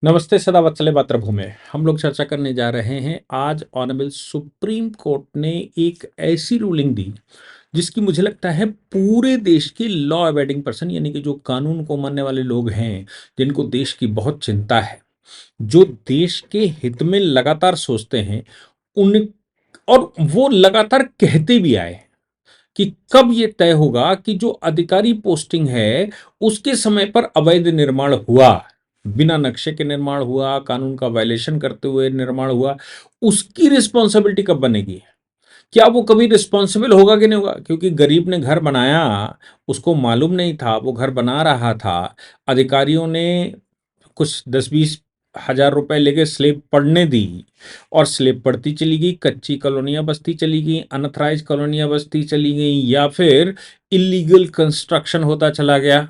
नमस्ते सदा वत्सले मातृभूमि। हम लोग चर्चा करने जा रहे हैं आज ऑनरेबल सुप्रीम कोर्ट ने एक ऐसी रूलिंग दी जिसकी मुझे लगता है पूरे देश के लॉ अबैडिंग पर्सन यानी कि जो कानून को मानने वाले लोग हैं, जिनको देश की बहुत चिंता है, जो देश के हित में लगातार सोचते हैं, उन और वो लगातार कहते भी आए कि कब ये तय होगा कि जो अधिकारी पोस्टिंग है उसके समय पर अवैध निर्माण हुआ, बिना नक्शे के निर्माण हुआ, कानून का वायलेशन करते हुए निर्माण हुआ, उसकी रिस्पॉन्सिबिलिटी कब बनेगी? क्या वो कभी रिस्पॉन्सिबल होगा कि नहीं होगा? क्योंकि गरीब ने घर बनाया, उसको मालूम नहीं था, वो घर बना रहा था, अधिकारियों ने कुछ 10-20 हजार रुपए लेके स्लेब पड़ने दी और स्लेब पड़ती चली गई, कच्ची कॉलोनियां बसती चली गई, अनथराइज कॉलोनियां बसती चली गई, या फिर इलीगल कंस्ट्रक्शन होता चला गया,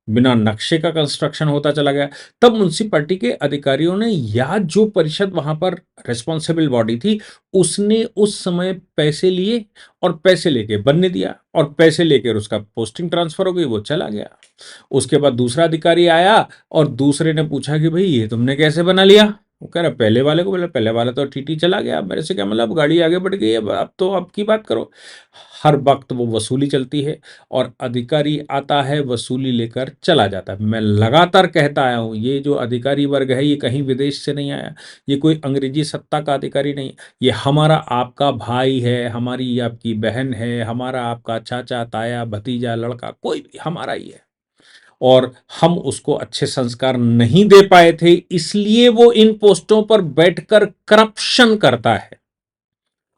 बिना नक्शे का कंस्ट्रक्शन होता चला गया। तब म्युनिसिपैलिटी के अधिकारियों ने या जो परिषद वहां पर रिस्पॉन्सिबल बॉडी थी, उसने उस समय पैसे लिए और पैसे लेके बनने दिया और पैसे लेकर उसका पोस्टिंग ट्रांसफर हो गई, वो चला गया। उसके बाद दूसरा अधिकारी आया और दूसरे ने पूछा कि भाई ये तुमने कैसे बना लिया? वो कह रहा पहले वाले को, बोले पहले वाला तो टीटी चला गया, अब मेरे से क्या मतलब, गाड़ी आगे बढ़ गई, अब तो अब की बात करो। हर वक्त वो वसूली चलती है और अधिकारी आता है, वसूली लेकर चला जाता है। मैं लगातार कहता आया हूं, ये जो अधिकारी वर्ग है ये कहीं विदेश से नहीं आया, ये कोई अंग्रेजी सत्ता का अधिकारी नहीं, ये हमारा आपका भाई है, हमारी आपकी बहन है, हमारा आपका चाचा, ताया, भतीजा, लड़का, कोई भी हमारा ही है। और हम उसको अच्छे संस्कार नहीं दे पाए थे, इसलिए वो इन पोस्टों पर बैठकर करप्शन करता है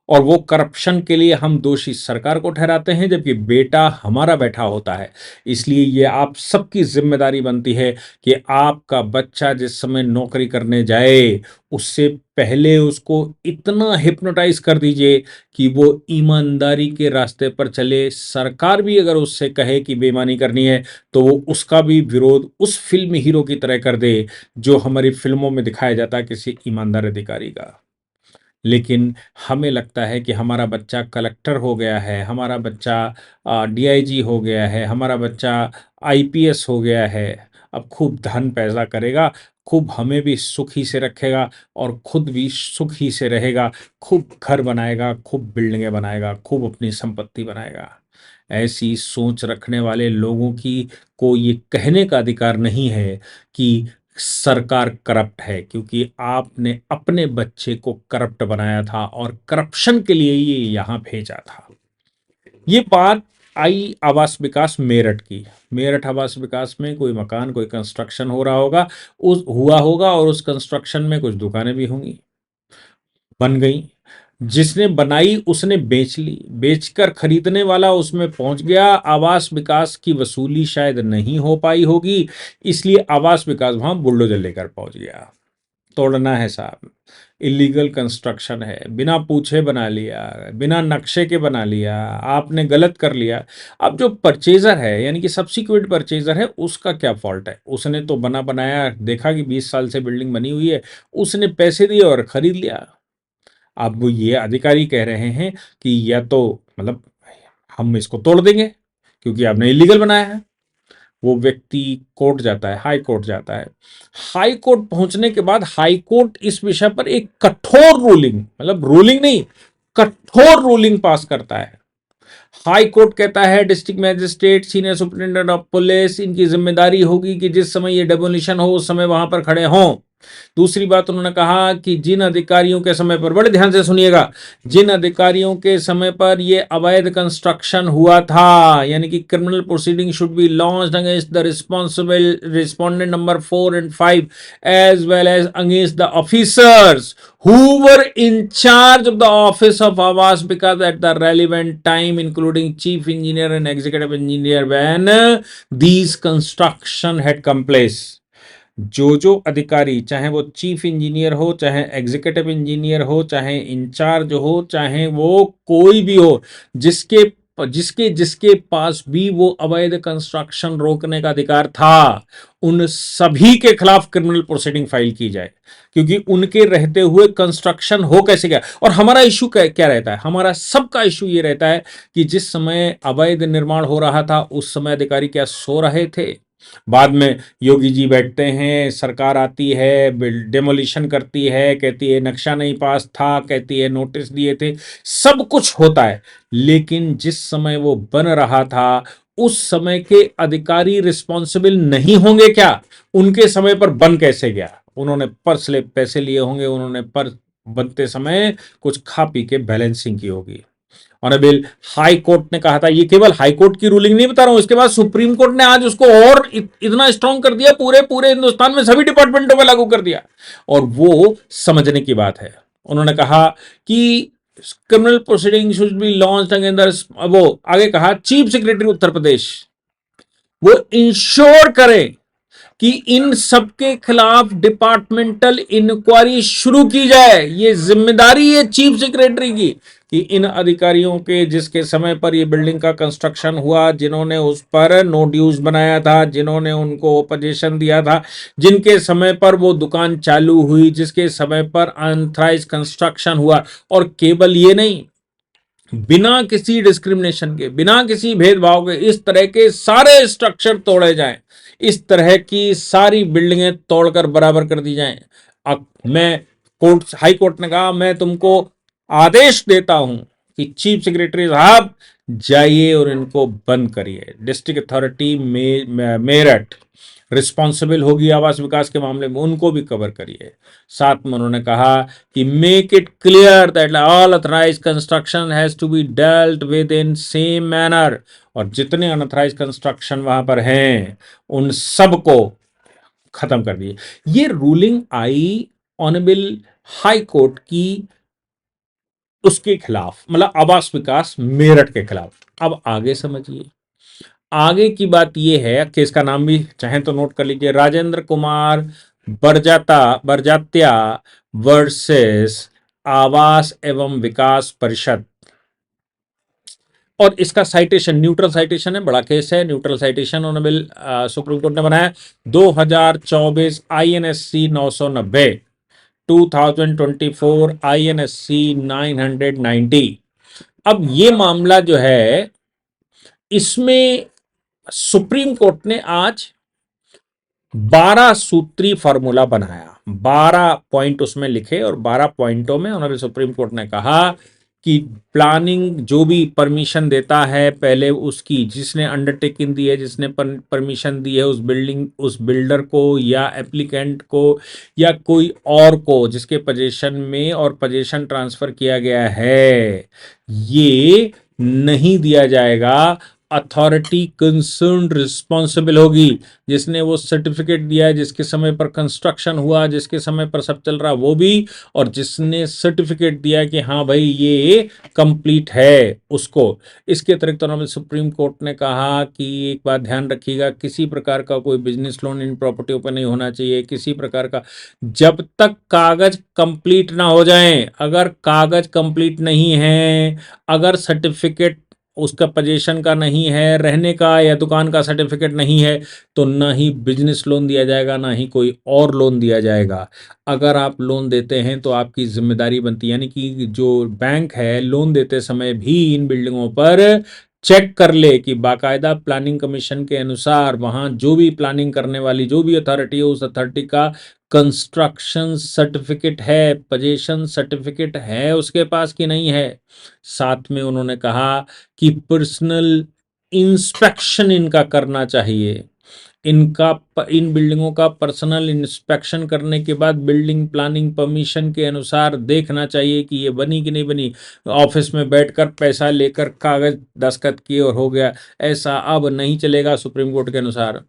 और वो करप्शन के लिए हम दोषी सरकार को ठहराते हैं, जबकि बेटा हमारा बैठा होता है। इसलिए ये आप सबकी जिम्मेदारी बनती है कि आपका बच्चा जिस समय नौकरी करने जाए, उससे पहले उसको इतना हिप्नोटाइज कर दीजिए कि वो ईमानदारी के रास्ते पर चले। सरकार भी अगर उससे कहे कि बेईमानी करनी है, तो वो उसका भी विरोध उस फिल्म हीरो की तरह कर दे जो हमारी फिल्मों में दिखाया जाता है किसी ईमानदार अधिकारी का। लेकिन हमें लगता है कि हमारा बच्चा कलेक्टर हो गया है, हमारा बच्चा डीआईजी हो गया है, हमारा बच्चा आईपीएस हो गया है, अब खूब धन पैदा करेगा, खूब हमें भी सुखी से रखेगा और खुद भी सुखी से रहेगा, खूब घर बनाएगा, खूब बिल्डिंगें बनाएगा, खूब अपनी संपत्ति बनाएगा। ऐसी सोच रखने वाले लोगों की को ये कहने का अधिकार नहीं है कि सरकार करप्ट है, क्योंकि आपने अपने बच्चे को करप्ट बनाया था और करप्शन के लिए ये यहां भेजा था। ये बात आई आवास विकास मेरठ की। मेरठ आवास विकास में कोई मकान, कोई कंस्ट्रक्शन हो रहा होगा, उस हुआ होगा और उस कंस्ट्रक्शन में कुछ दुकानें भी होंगी, बन गई। जिसने बनाई उसने बेच ली, बेचकर खरीदने वाला उसमें पहुंच गया, आवास विकास की वसूली शायद नहीं हो पाई होगी, इसलिए आवास विकास वहां बुलडोजर लेकर पहुंच गया। तोड़ना है साहब, इलीगल कंस्ट्रक्शन है, बिना पूछे बना लिया, बिना नक्शे के बना लिया, आपने गलत कर लिया। अब जो परचेजर है यानी कि सब्सिक्वेंट परचेजर है, उसका क्या फॉल्ट है? उसने तो बना बनाया देखा कि 20 साल से बिल्डिंग बनी हुई है, उसने पैसे दिए और खरीद लिया। अब वो ये अधिकारी कह रहे हैं कि या तो मतलब हम इसको तोड़ देंगे क्योंकि आपने इलीगल बनाया है। वो व्यक्ति कोर्ट जाता है, हाई कोर्ट जाता है। हाई कोर्ट पहुंचने के बाद हाई कोर्ट इस विषय पर एक कठोर रूलिंग, मतलब रूलिंग नहीं, कठोर रूलिंग पास करता है। हाई कोर्ट कहता है district magistrate, senior superintendent of police, इनकी जिम्मेदारी होगी कि जिस समय ये डेमोलिशन हो उस समय वहां पर खड़े हों। दूसरी बात उन्होंने कहा कि जिन अधिकारियों के समय पर, बड़े ध्यान से सुनिएगा, जिन अधिकारियों के समय पर ये अवैध कंस्ट्रक्शन हुआ था, यानी कि criminal proceeding should be launched against the responsible respondent number 4 and 5 as well as against the officers who were in charge of the office of Awas because at the relevant time, including chief engineer and executive engineer, when these construction had come place। जो अधिकारी, चाहे वो chief engineer हो, चाहे executive engineer हो, चाहे in charge हो, चाहे वो कोई भी हो, जिसके जिसके जिसके पास भी वो अवैध कंस्ट्रक्शन रोकने का अधिकार था, उन सभी के खिलाफ क्रिमिनल प्रोसीडिंग फाइल की जाए, क्योंकि उनके रहते हुए कंस्ट्रक्शन हो कैसे गया। और हमारा इश्यू क्या रहता है? हमारा सबका इश्यू ये रहता है कि जिस समय अवैध निर्माण हो रहा था उस समय अधिकारी क्या सो रहे थे? बाद में योगी जी बैठते हैं, सरकार आती है, डेमोलिशन करती है, कहती है नक्शा नहीं पास था, कहती है नोटिस दिए थे, सब कुछ होता है। लेकिन जिस समय वो बन रहा था उस समय के अधिकारी रिस्पॉन्सिबल नहीं होंगे क्या? उनके समय पर बन कैसे गया? उन्होंने पर स्लिप पैसे लिए होंगे, उन्होंने पर बनते समय कुछ खा पी के बैलेंसिंग की होगी। ऑनरेबल हाई कोर्ट ने कहा था, ये केवल हाई कोर्ट की रूलिंग नहीं बता रहा हूं, इसके बाद सुप्रीम कोर्ट ने आज उसको और इतना स्ट्रांग कर दिया, पूरे पूरे हिंदुस्तान में सभी डिपार्टमेंटों में लागू कर दिया। और वो समझने की बात है। उन्होंने कहा कि criminal proceeding should be launched against, वो आगे कहा चीफ सेक्रेटरी उत्तर प्रदेश वो इंश्योर करें कि इन सबके खिलाफ डिपार्टमेंटल इंक्वायरी शुरू की जाए। ये जिम्मेदारी है चीफ सेक्रेटरी की कि इन अधिकारियों के जिसके समय पर ये बिल्डिंग का कंस्ट्रक्शन हुआ, जिन्होंने उस पर नो ड्यूज बनाया था, जिन्होंने उनको पोजीशन दिया था, जिनके समय पर वो दुकान चालू हुई, जिसके समय पर अनथराइज कंस्ट्रक्शन हुआ, और केवल ये नहीं, बिना किसी डिस्क्रिमिनेशन के, बिना किसी भेदभाव के इस तरह के सारे स्ट्रक्चर तोड़े जाएं, इस तरह की सारी बिल्डिंगें तोड़कर बराबर कर दी जाएं। अब मैं कोर्ट, हाई कोर्ट ने कहा मैं तुमको आदेश देता हूं कि चीफ सेक्रेटरी साहब जाइए और इनको बंद करिए। डिस्ट्रिक्ट अथॉरिटी मेरठ रिस्पॉन्सिबल होगी आवास विकास के मामले में, उनको भी कवर करिए। साथ में उन्होंने कहा कि make it clear that all authorised construction has to be dealt with in same manner, और जितने अनअथराइज्ड कंस्ट्रक्शन वहां पर हैं उन सब को खत्म कर दिए। ये रूलिंग आई ऑनरेबल हाई कोर्ट की उसके खिलाफ, मतलब आवास विकास मेरठ के खिलाफ। अब आगे समझिए, आगे की बात यह है, केस का नाम भी चाहें तो नोट कर लीजिए, राजेंद्र कुमार बरजात्या वर्सेस आवास एवं विकास परिषद। और इसका साइटेशन न्यूट्रल साइटेशन है, बड़ा केस है, neutral citation honourable supreme court ने बनाया 2024 INSC 990, 2024 INSC 990। अब ये मामला जो है, इसमें सुप्रीम कोर्ट ने आज 12 सूत्री फॉर्मूला बनाया, 12 पॉइंट उसमें लिखे, और 12 पॉइंटों में उन्होंने सुप्रीम कोर्ट ने कहा कि प्लानिंग जो भी परमिशन देता है, पहले उसकी जिसने अंडरटेकिंग दी है, जिसने परमिशन दी है, उस बिल्डर को या एप्लीकेंट को या कोई और को जिसके पोजीशन में और पोजीशन ट्रांसफर किया गया है, ये नहीं दिया जाएगा। अथॉरिटी कंसर्न रिस्पॉन्सिबल होगी। जिसने वो सर्टिफिकेट दिया है, जिसके समय पर कंस्ट्रक्शन हुआ, जिसके समय पर सब चल रहा, वो भी, और जिसने सर्टिफिकेट दिया कि हाँ भाई ये कंप्लीट है, उसको। इसके अतिरिक्त उन्होंने सुप्रीम कोर्ट ने कहा कि एक बात ध्यान रखिएगा, किसी प्रकार का कोई बिजनेस लोन इन प्रॉपर्टियों पर नहीं होना चाहिए, किसी प्रकार का, जब तक कागज कंप्लीट ना हो जाए। अगर कागज कंप्लीट नहीं है, अगर सर्टिफिकेट उसका पोजीशन का नहीं है, रहने का या दुकान का सर्टिफिकेट नहीं है, तो ना ही बिजनेस लोन दिया जाएगा, ना ही कोई और लोन दिया जाएगा। अगर आप लोन देते हैं तो आपकी जिम्मेदारी बनती है, यानी कि जो बैंक है लोन देते समय भी इन बिल्डिंगों पर चेक कर ले कि बाकायदा प्लानिंग कमीशन के अनुसार वहाँ जो भी प्लानिंग करने वाली जो भी अथॉरिटी है, उस अथॉरिटी का कंस्ट्रक्शन सर्टिफिकेट है, पोजीशन सर्टिफिकेट है उसके पास कि नहीं है। साथ में उन्होंने कहा कि पर्सनल इंस्पेक्शन इनका करना चाहिए। इन बिल्डिंगों का पर्सनल इंस्पेक्शन करने के बाद बिल्डिंग प्लानिंग परमिशन के अनुसार देखना चाहिए कि ये बनी कि नहीं बनी। ऑफिस में बैठकर पैसा लेकर कागज दस्तखत किए और हो गया, ऐसा अब नहीं चलेगा सुप्रीम कोर्ट के अनुसार।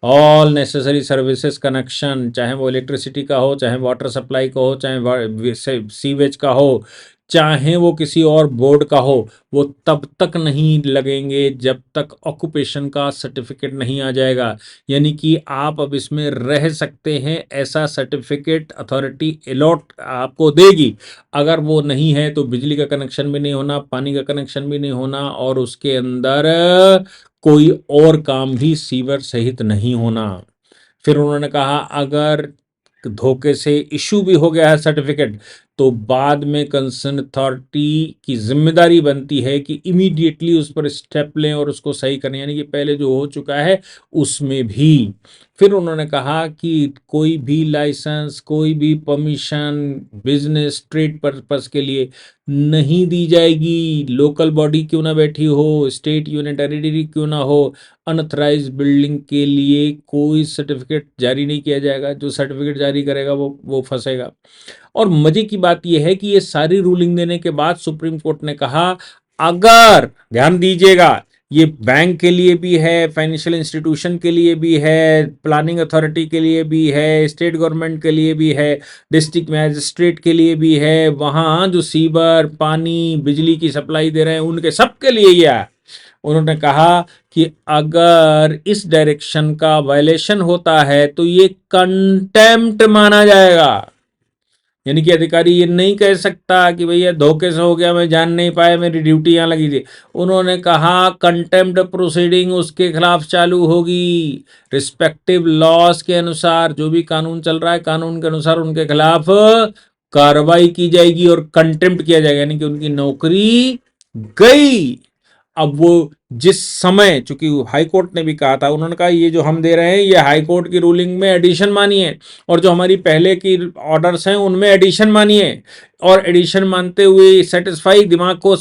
ऑल नेसेसरी सर्विसेज कनेक्शन, चाहे वो इलेक्ट्रिसिटी का हो, चाहे वाटर सप्लाई का हो, चाहे सीवेज का हो, चाहे वो किसी और बोर्ड का हो, वो तब तक नहीं लगेंगे जब तक ऑक्यूपेशन का सर्टिफिकेट नहीं आ जाएगा। यानी कि आप अब इसमें रह सकते हैं, ऐसा सर्टिफिकेट अथॉरिटी अलॉट आपको देगी। अगर वो नहीं है तो बिजली का कनेक्शन भी नहीं होना, पानी का कनेक्शन भी नहीं होना, और उसके अंदर कोई और काम भी सीवर सहित नहीं होना। फिर उन्होंने कहा अगर धोखे से इशू भी हो गया है सर्टिफिकेट, तो बाद में कंसर्न अथॉरिटी की ज़िम्मेदारी बनती है कि इमीडिएटली उस पर स्टेप लें और उसको सही करें, यानी कि पहले जो हो चुका है उसमें भी। फिर उन्होंने कहा कि कोई भी लाइसेंस, कोई भी परमिशन बिजनेस ट्रेड पर्पस के लिए नहीं दी जाएगी, लोकल बॉडी क्यों ना बैठी हो, स्टेट यूनियन टेरिटरी क्यों ना हो, अनऑथराइज्ड बिल्डिंग के लिए कोई सर्टिफिकेट जारी नहीं किया जाएगा। जो सर्टिफिकेट जारी करेगा वो फंसेगा। और मजे की बात यह है कि ये सारी रूलिंग देने के बाद सुप्रीम कोर्ट ने कहा, अगर ध्यान दीजिएगा, ये बैंक के लिए भी है, फाइनेंशियल इंस्टीट्यूशन के लिए भी है, प्लानिंग अथॉरिटी के लिए भी है, स्टेट गवर्नमेंट के लिए भी है, डिस्ट्रिक्ट मैजिस्ट्रेट के लिए भी है, वहाँ जो सीवर, पानी, बिजली की सप्लाई दे रहे हैं उनके सबके लिए ये है। उन्होंने कहा कि अगर इस डायरेक्शन का वायलेशन होता है तो ये कंटेम्प्ट माना जाएगा। यानी कि अधिकारी ये नहीं कह सकता कि भैया धोखे से हो गया, मैं जान नहीं पाया, मेरी ड्यूटी यहाँ लगी थी। उन्होंने कहा कंटेम्प्ट प्रोसीडिंग उसके खिलाफ चालू होगी, रिस्पेक्टिव लॉस के अनुसार, जो भी कानून चल रहा है कानून के अनुसार उनके खिलाफ कार्रवाई की जाएगी और कंटेम्प्ट किया जाएगा, यानी कि उनकी नौकरी गई। अब वो जिस समय, चूंकि हाई कोर्ट ने भी कहा था, उन्होंने कहा ये जो हम दे रहे हैं ये हाई कोर्ट की रूलिंग में एडिशन मानिए और जो हमारी पहले की ऑर्डर्स हैं उनमें एडिशन मानिए, और एडिशन मानते हुए सेटिस्फाई दिमाग को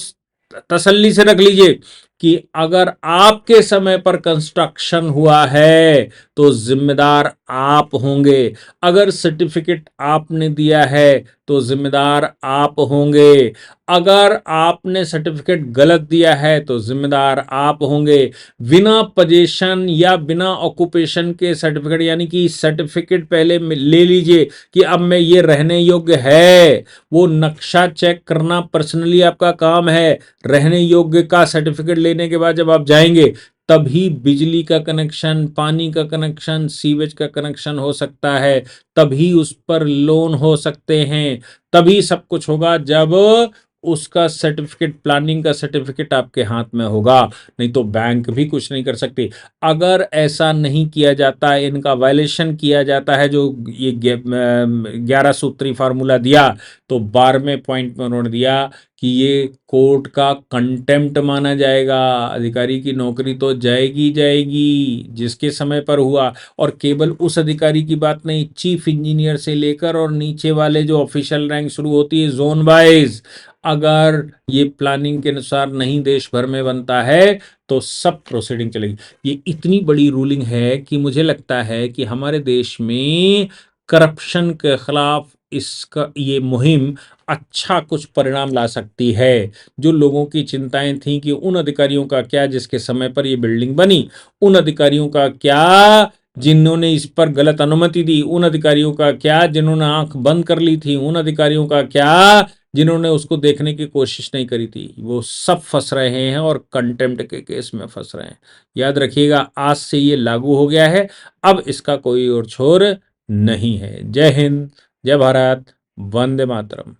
तसल्ली से रख लीजिए कि अगर आपके समय पर कंस्ट्रक्शन हुआ है तो जिम्मेदार आप होंगे, अगर सर्टिफिकेट आपने दिया है तो जिम्मेदार आप होंगे, अगर आपने सर्टिफिकेट गलत दिया है तो जिम्मेदार आप होंगे। बिना पोजीशन या बिना ऑक्यूपेशन के सर्टिफिकेट, यानी कि सर्टिफिकेट पहले ले लीजिए कि अब मैं ये रहने योग्य है, वो नक्शा चेक करना पर्सनली आपका काम है। रहने योग्य का सर्टिफिकेट लेने के बाद जब आप जाएंगे तभी बिजली का कनेक्शन, पानी का कनेक्शन, सीवेज का कनेक्शन हो सकता है, तभी उस पर लोन हो सकते हैं, तभी सब कुछ होगा जब उसका सर्टिफिकेट, प्लानिंग का सर्टिफिकेट आपके हाथ में होगा। नहीं तो बैंक भी कुछ नहीं कर सकती। अगर ऐसा नहीं किया जाता, इनका वायलेशन किया जाता है, जो ये 11 सूत्री फार्मूला दिया, तो 12वें पॉइंट में उन्होंने दिया कि ये कोर्ट का कंटेम्प्ट माना जाएगा, अधिकारी की नौकरी तो जाएगी जाएगी जिसके समय पर हुआ। और केवल उस अधिकारी की बात नहीं, चीफ इंजीनियर से लेकर और नीचे वाले जो ऑफिशियल रैंक शुरू होती है जोन वाइज, अगर ये प्लानिंग के अनुसार नहीं देश भर में बनता है तो सब प्रोसीडिंग चलेगी। ये इतनी बड़ी रूलिंग है कि मुझे लगता है कि हमारे देश में करप्शन के खिलाफ इसका ये मुहिम अच्छा कुछ परिणाम ला सकती है। जो लोगों की चिंताएं थी कि उन अधिकारियों का क्या जिसके समय पर ये बिल्डिंग बनी, उन अधिकारियों का क्या जिन्होंने इस पर गलत अनुमति दी, उन अधिकारियों का क्या जिन्होंने आंख बंद कर ली थी, उन अधिकारियों का क्या जिन्होंने उसको देखने की कोशिश नहीं करी थी, वो सब फंस रहे हैं और कंटेम्प्ट के केस में फंस रहे हैं। याद रखिएगा, आज से ये लागू हो गया है, अब इसका कोई और छोर नहीं है। जय हिंद, जय भारत, वंदे मातरम।